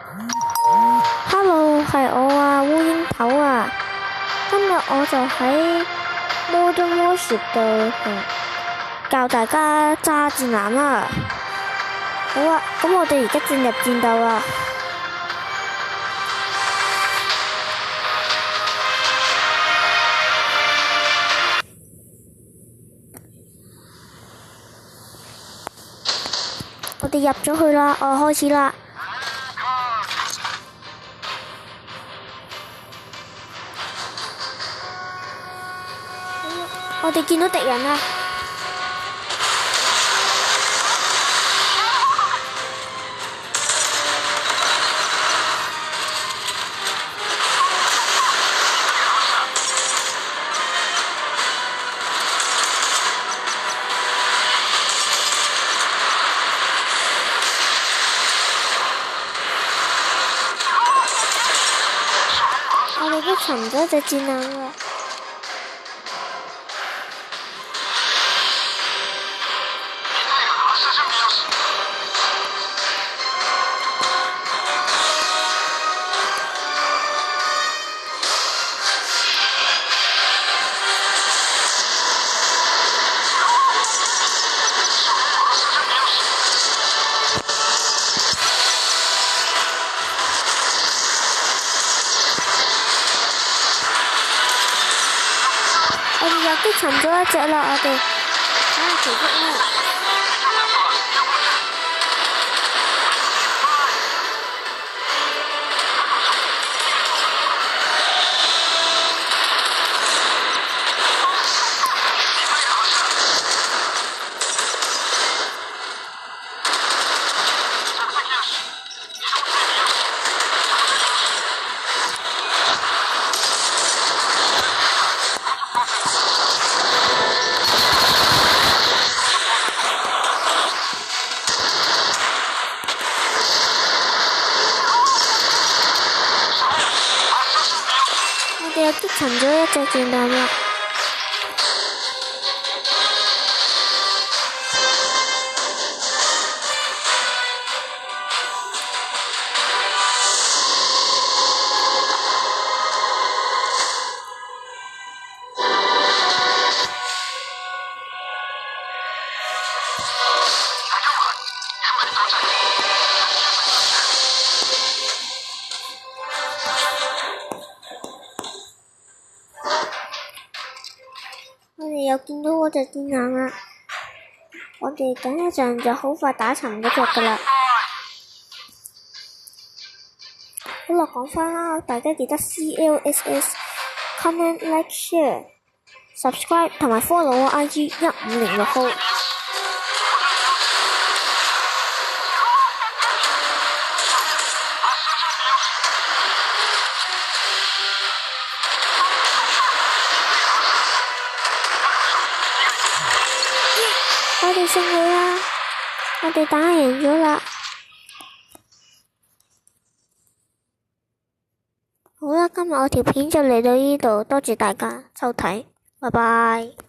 Hello，係我啊，烏蠅頭啊。今日我就喺 Modern Warship 度教大家揸戰艦啦。好啊，咁我哋而家進入戰鬥啦。我哋入咗去啦，我開始啦。我哋見到敵人啦。我哋都沉咗隻戰艦啦。我哋又擊沉咗一隻啦，我哋睇下奇蹟啦。我哋又擊沉咗一隻戰艦啦。我哋又見到嗰隻戰艦啦，我哋等一陣就好快打沉嗰隻噶啦。好啦，講返啦，大家記得 CLSS、comment、like、share、subscribe 同埋 follow 我 IG 1506號。我哋勝利啦！我哋打贏咗啦！好啦，今日我條片就嚟到呢度，多謝大家收睇，拜拜。